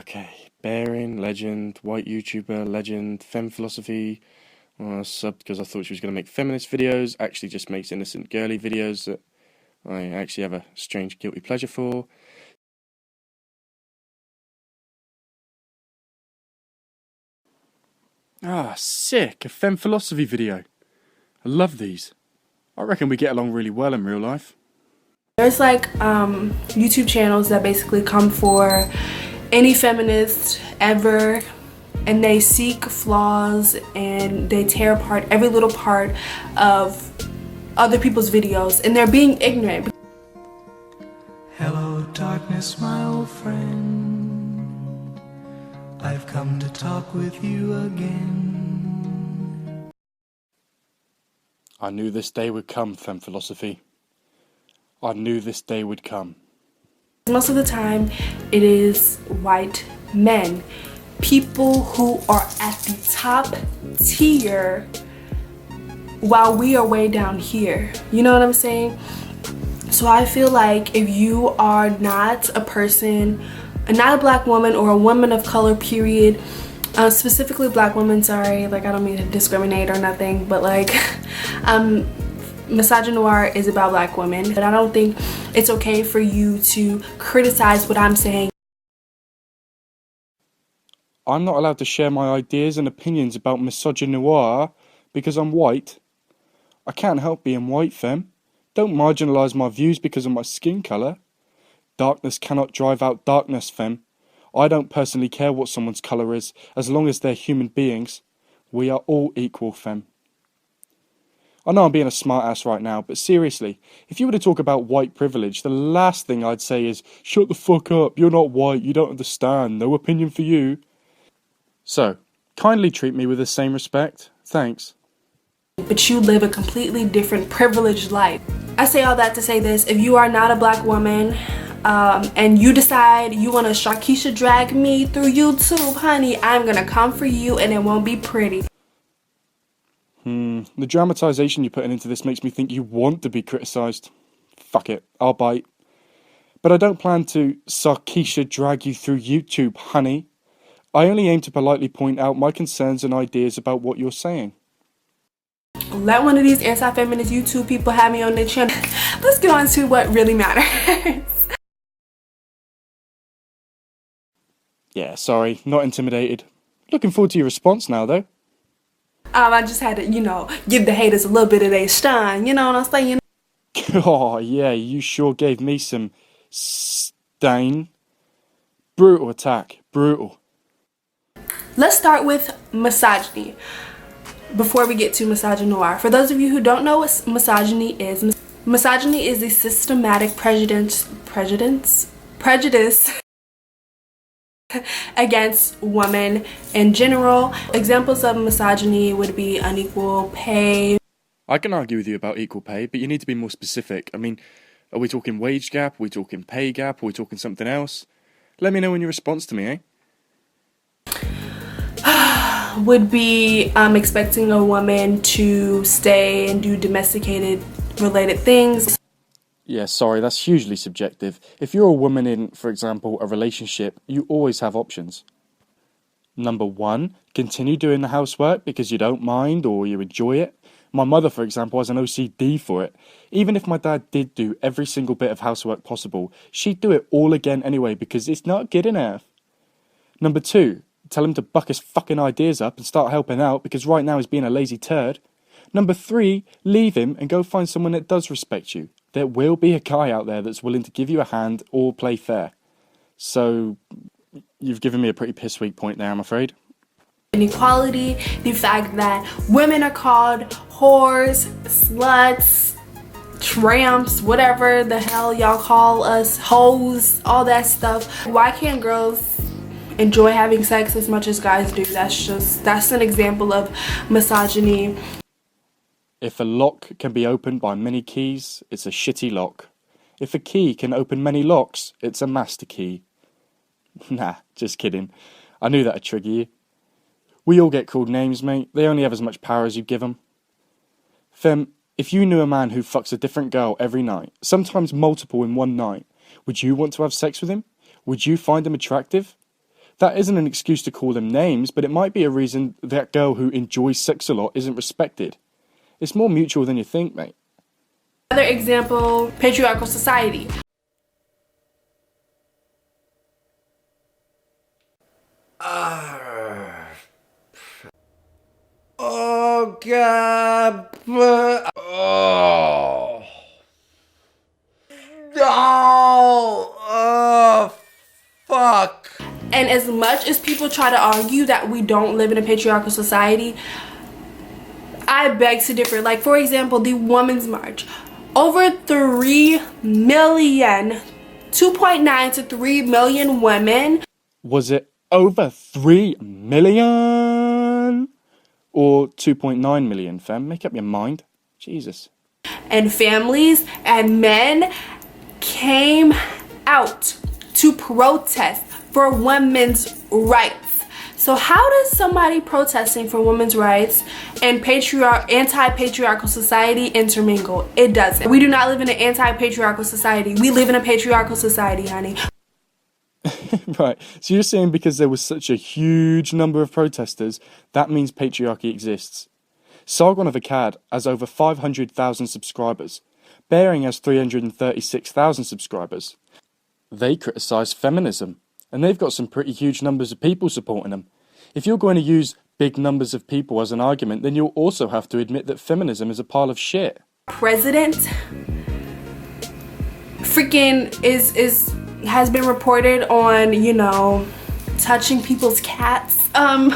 Okay, Bearing, legend, white YouTuber, legend, femme philosophy, subbed because I thought she was going to make feminist videos, actually just makes innocent girly videos that I actually have a strange guilty pleasure for. Ah, sick, a femme philosophy video. I love these. I reckon we get along really well in real life. There's like YouTube channels that basically come for any feminist ever, and they seek flaws and they tear apart every little part of other people's videos, and they're being ignorant. Hello darkness, my old friend, I've come to talk with you again. I knew this day would come, femme philosophy. I knew this day would come. Most of the time, it is white men, people who are at the top tier while we are way down here. You know what I'm saying? So I feel like if you are not a person, not a black woman or a woman of color, period, specifically black women, sorry, like I don't mean to discriminate or nothing, but like misogynoir is about black women, but I don't think it's okay for you to criticize what I'm saying. I'm not allowed to share my ideas and opinions about misogynoir because I'm white. I can't help being white, femme. Don't marginalise my views because of my skin colour. Darkness cannot drive out darkness, femme. I don't personally care what someone's colour is, as long as they're human beings. We are all equal, femme. I know I'm being a smartass right now, but seriously, if you were to talk about white privilege, the last thing I'd say is, shut the fuck up, you're not white, you don't understand, no opinion for you. So, kindly treat me with the same respect. Thanks. But you live a completely different privileged life. I say all that to say this: if you are not a black woman and you decide you want to Sharkeisha drag me through YouTube, honey, I'm gonna come for you and it won't be pretty. The dramatisation you're putting into this makes me think you want to be criticised. Fuck it, I'll bite. But I don't plan to Sharkeisha drag you through YouTube, honey. I only aim to politely point out my concerns and ideas about what you're saying. Let one of these anti-feminist YouTube people have me on their channel. Let's get on to what really matters. Yeah, sorry, not intimidated. Looking forward to your response now, though. I just had to, give the haters a little bit of their shine, you know what I'm saying? Oh, yeah, you sure gave me some stain. Brutal attack, brutal. Let's start with misogyny before we get to misogynoir. For those of you who don't know what misogyny is a systematic prejudice against women in general. Examples of misogyny would be unequal pay. I can argue with you about equal pay, but you need to be more specific. I mean, are we talking wage gap? Are we talking pay gap? Are we talking something else? Let me know in your response to me, eh? Would be expecting a woman to stay and do domesticated related things. Yeah, sorry, that's hugely subjective. If you're a woman in, for example, a relationship, you always have options. Number 1, continue doing the housework because you don't mind or you enjoy it. My mother, for example, has an OCD for it. Even if my dad did do every single bit of housework possible, she'd do it all again anyway because it's not good enough. Number 2, tell him to buck his fucking ideas up and start helping out because right now he's being a lazy turd. Number 3, leave him and go find someone that does respect you. There will be a guy out there that's willing to give you a hand or play fair. So, you've given me a pretty piss weak point there, I'm afraid. Inequality, the fact that women are called whores, sluts, tramps, whatever the hell y'all call us, hoes, all that stuff. Why can't girls enjoy having sex as much as guys do? That's an example of misogyny. If a lock can be opened by many keys, it's a shitty lock. If a key can open many locks, it's a master key. Nah, just kidding. I knew that'd trigger you. We all get called names, mate. They only have as much power as you give them. Femme, if you knew a man who fucks a different girl every night, sometimes multiple in one night, would you want to have sex with him? Would you find him attractive? That isn't an excuse to call them names, but it might be a reason that girl who enjoys sex a lot isn't respected. It's more mutual than you think, mate. Another example, patriarchal society. Oh God! Oh no! Oh fuck! And as much as people try to argue that we don't live in a patriarchal society, I beg to differ. Like, for example, the Women's March. Over 3 million, 2.9 to 3 million women. Was it over 3 million? Or 2.9 million, fam? Make up your mind. Jesus. And families and men came out to protest for women's rights. So how does somebody protesting for women's rights and anti-patriarchal society intermingle? It doesn't. We do not live in an anti-patriarchal society. We live in a patriarchal society, honey. Right, so you're saying because there was such a huge number of protesters, that means patriarchy exists. Sargon of Akkad has over 500,000 subscribers. Bering has 336,000 subscribers. They criticise feminism, and they've got some pretty huge numbers of people supporting them. If you're going to use big numbers of people as an argument, then you'll also have to admit that feminism is a pile of shit. President freaking has been reported on, you know, touching people's cats. How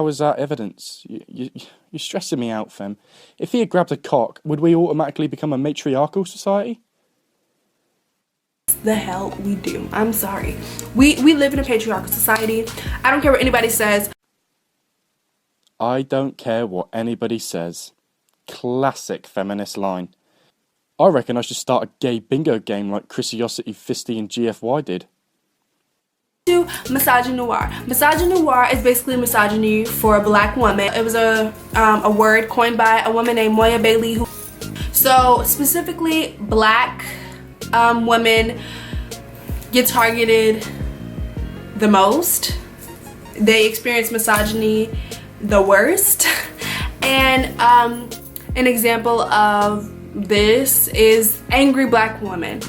is that evidence? You're stressing me out, fem. If he had grabbed a cock, would we automatically become a matriarchal society? The hell we do. I'm sorry. We live in a patriarchal society. I don't care what anybody says. I don't care what anybody says. Classic feminist line. I reckon I should start a gay bingo game like Chrisiosity, Fisty and GFY did. To misogynoir. Misogynoir is basically misogyny for a black woman. It was a word coined by a woman named Moya Bailey. So specifically, black women get targeted the most. They experience misogyny the worst. And an example of this is angry black woman.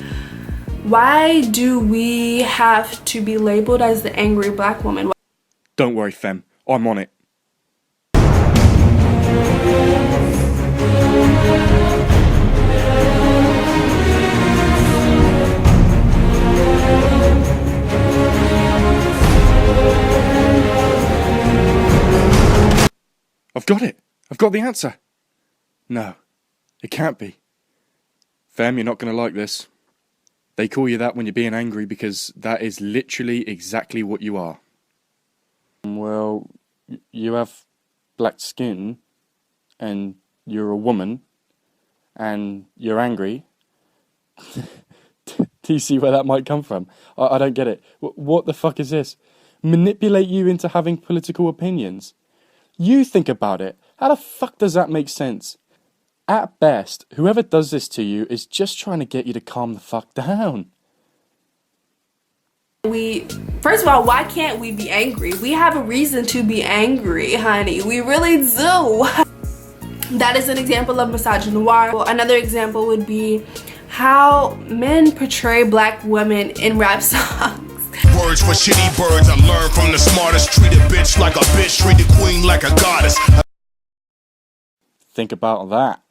Why do we have to be labeled as the angry black woman? Don't worry, fem. I'm on it. I've got it. I've got the answer. No, it can't be. Fem, you're not going to like this. They call you that when you're being angry because that is literally exactly what you are. Well, you have black skin and you're a woman and you're angry. Do you see where that might come from? I don't get it. What the fuck is this? Manipulate you into having political opinions? You think about it. How the fuck does that make sense? At best, whoever does this to you is just trying to get you to calm the fuck down. First of all, why can't we be angry? We have a reason to be angry, honey. We really do. That is an example of misogynoir. Another example would be how men portray black women in rap songs. Words for shitty birds, I learned from the smartest. Treat a bitch like a bitch, treat the queen like a goddess. Think about that.